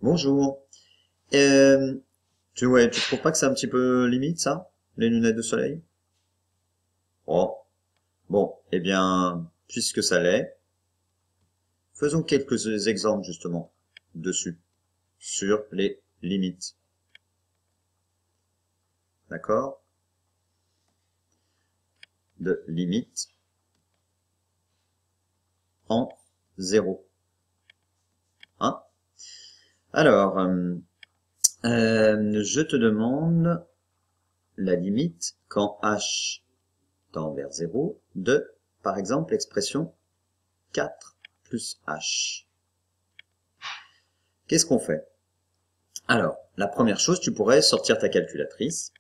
Bonjour. Tu trouves pas que c'est un petit peu limite ça, les lunettes de soleil? Oh, bon, eh bien, puisque ça l'est, faisons quelques exemples justement dessus, sur les limites. D'accord? De limite en zéro. Hein? Alors, je te demande la limite quand h tend vers 0 de, par exemple, l'expression 4 plus h. Qu'est-ce qu'on fait? Alors, la première chose, tu pourrais sortir ta calculatrice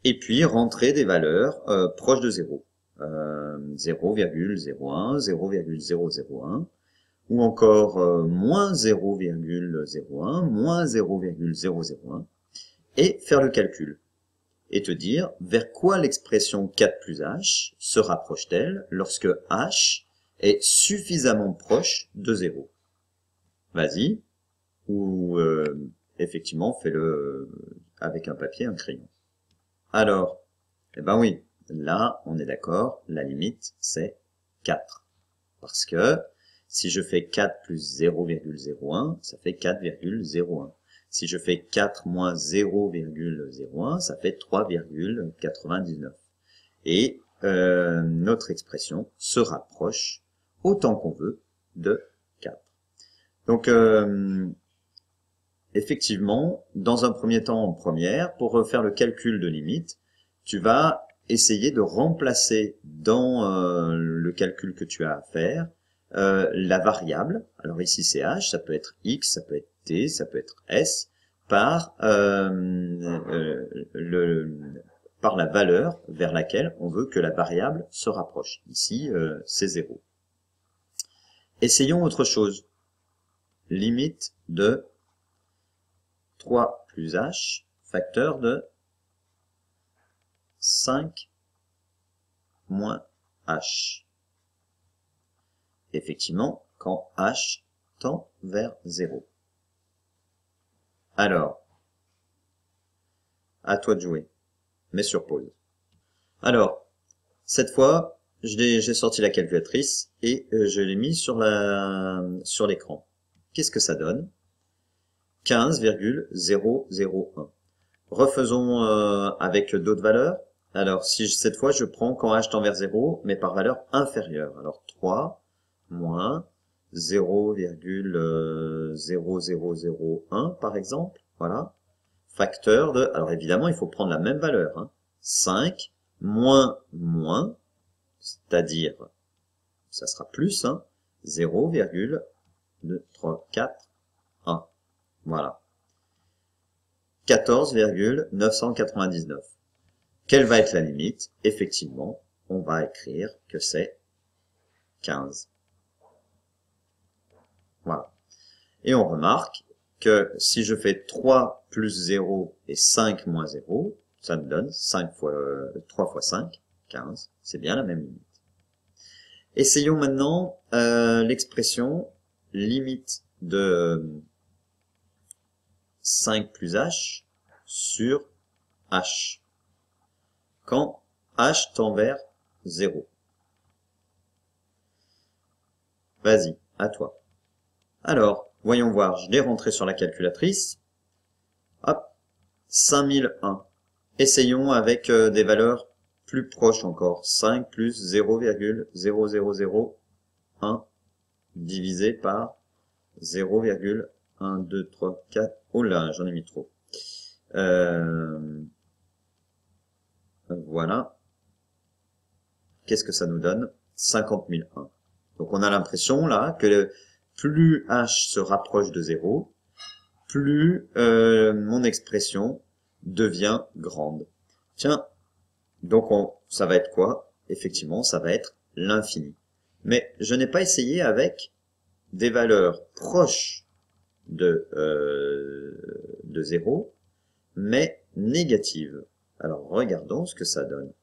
et puis rentrer des valeurs proches de 0. 0,01, 0,001, ou encore moins 0,01, moins 0,001, et faire le calcul. Et te dire vers quoi l'expression 4 plus h se rapproche-t-elle lorsque h est suffisamment proche de 0. Vas-y, ou effectivement fais-le avec un papier, un crayon. Alors, eh ben oui, là, on est d'accord, la limite, c'est 4. Parce que si je fais 4 plus 0,01, ça fait 4,01. Si je fais 4 moins 0,01, ça fait 3,99. Et notre expression se rapproche autant qu'on veut de 4. Donc, effectivement, dans un premier temps en première, pour faire le calcul de limite, tu vas essayer de remplacer dans le calcul que tu as à faire la variable. Alors ici c'est h, ça peut être x, ça peut être t, ça peut être s, par, par la valeur vers laquelle on veut que la variable se rapproche. Ici c'est 0. Essayons autre chose. Limite de 3 plus h, facteur de 5 moins h. Effectivement, quand h tend vers 0. Alors, à toi de jouer. Mets sur pause. Alors, cette fois, j'ai sorti la calculatrice et je l'ai mis sur l'écran. Qu'est-ce que ça donne? 15,001. Refaisons avec d'autres valeurs. Alors, si cette fois, je prends quand h tend vers 0, mais par valeur inférieure. Alors, 3 moins 0,0001, par exemple. Voilà. Facteur de... Alors, évidemment, il faut prendre la même valeur. Hein. 5 moins moins, c'est-à-dire, ça sera plus, hein, 0,2341. Voilà. 14,999. Quelle va être la limite? Effectivement, on va écrire que c'est 15. Voilà. Et on remarque que si je fais 3 plus 0 et 5 moins 0, ça me donne 3 fois 5, 15. C'est bien la même limite. Essayons maintenant l'expression limite de 5 plus h sur h. Quand h tend vers 0. Vas-y, à toi. Alors, voyons voir, je l'ai rentré sur la calculatrice. Hop, 5001. Essayons avec des valeurs plus proches encore. 5 plus 0,0001 divisé par 0,1234. Oh là, j'en ai mis trop. Voilà. Qu'est-ce que ça nous donne? 50 001. Donc on a l'impression là que plus h se rapproche de 0, plus mon expression devient grande. Tiens, donc ça va être quoi? Effectivement, ça va être l'infini. Mais je n'ai pas essayé avec des valeurs proches de 0, mais négatives. Alors regardons ce que ça donne.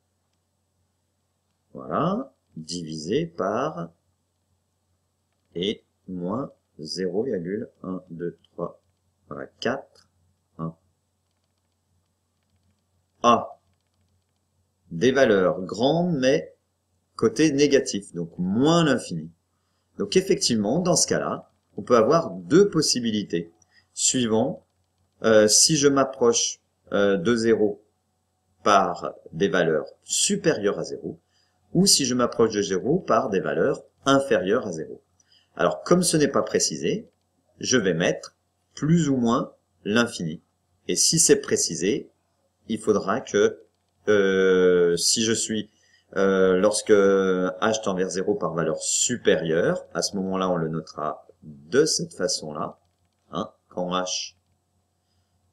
Voilà, divisé par et moins 0,123. 4, 1. A. Des valeurs grandes, mais côté négatif, donc moins l'infini. Donc effectivement, dans ce cas-là, on peut avoir deux possibilités. Suivant, si je m'approche de 0 par des valeurs supérieures à 0, ou si je m'approche de 0 par des valeurs inférieures à 0. Alors, comme ce n'est pas précisé, je vais mettre plus ou moins l'infini. Et si c'est précisé, il faudra que, si je suis, lorsque h tend vers 0 par valeur supérieure, à ce moment-là, on le notera de cette façon-là. Hein, quand h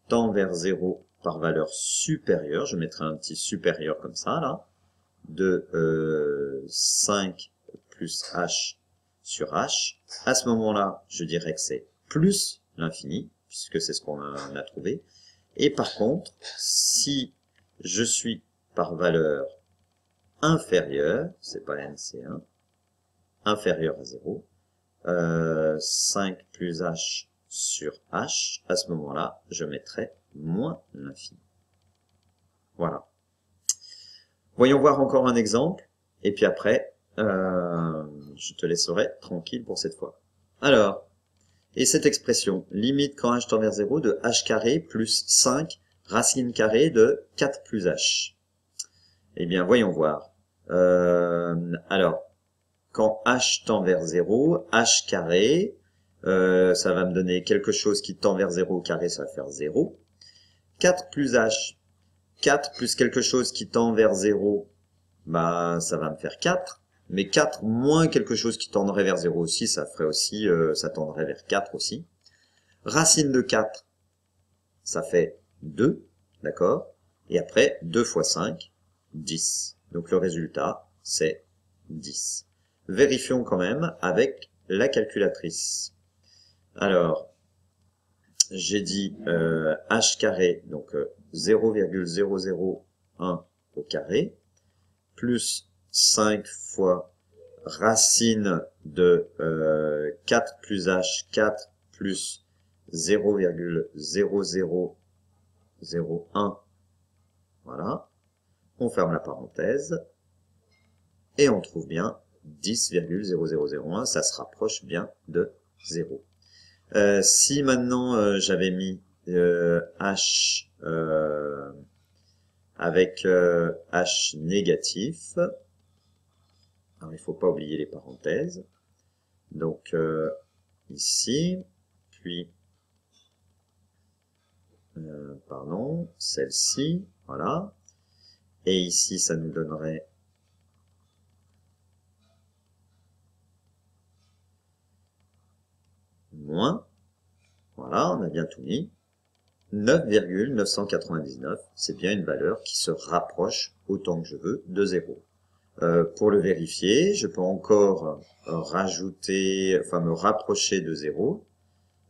tend vers 0 par valeur supérieure, je mettrai un petit supérieur comme ça, là, de 5 plus h sur h. À ce moment-là, je dirais que c'est plus l'infini, puisque c'est ce qu'on a trouvé. Et par contre, si je suis par valeur inférieure, c'est pas n, c'est 1, inférieure à 0, 5 plus h sur h, à ce moment-là, je mettrai moins l'infini. Voilà. Voyons voir encore un exemple, et puis après, je te laisserai tranquille pour cette fois. Alors, et cette expression, limite quand h tend vers 0 de h carré plus 5 racine carrée de 4 plus h. Eh bien, voyons voir. Alors, quand h tend vers 0, h carré, ça va me donner quelque chose qui tend vers 0 au carré, ça va faire 0. 4 plus h, 4 plus quelque chose qui tend vers 0, bah, ça va me faire 4. Mais 4 moins quelque chose qui tendrait vers 0 aussi, ça ferait aussi, ça tendrait vers 4 aussi. Racine de 4, ça fait 2, d'accord? Et après, 2 fois 5, 10. Donc le résultat, c'est 10. Vérifions quand même avec la calculatrice. Alors, j'ai dit h carré, donc 0,001 au carré, plus 5 fois racine de 4 plus h, 4 plus 0,0001. Voilà. On ferme la parenthèse. Et on trouve bien 10,0001. Ça se rapproche bien de 0. Si maintenant j'avais mis h avec h négatif, alors il ne faut pas oublier les parenthèses, donc ici, puis, pardon, celle-ci, voilà, et ici ça nous donnerait moins, voilà, on a bien tout mis, 9,999, c'est bien une valeur qui se rapproche autant que je veux de 0. Pour le vérifier, je peux encore rajouter, enfin me rapprocher de 0.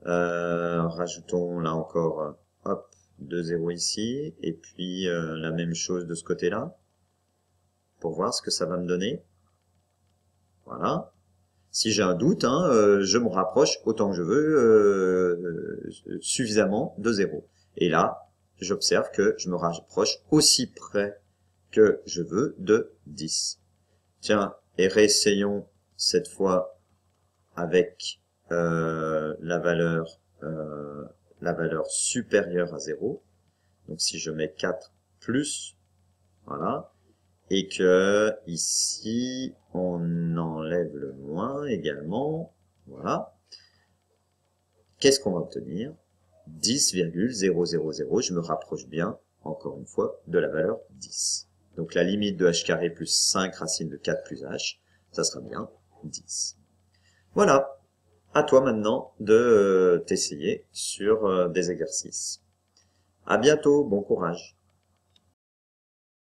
Rajoutons là encore, hop, 2 0 ici, et puis la même chose de ce côté-là, pour voir ce que ça va me donner. Voilà. Si j'ai un doute, hein, je me rapproche autant que je veux, suffisamment de 0. Et là, j'observe que je me rapproche aussi près que je veux de 10. Tiens, et réessayons cette fois avec la valeur supérieure à 0. Donc si je mets 4 plus, voilà, et que ici on enlève le moins également, voilà, qu'est-ce qu'on va obtenir? 10,000, je me rapproche bien, encore une fois, de la valeur 10. Donc la limite de h carré plus 5 racine de 4 plus h, ça sera bien 10. Voilà, à toi maintenant de t'essayer sur des exercices. À bientôt, bon courage.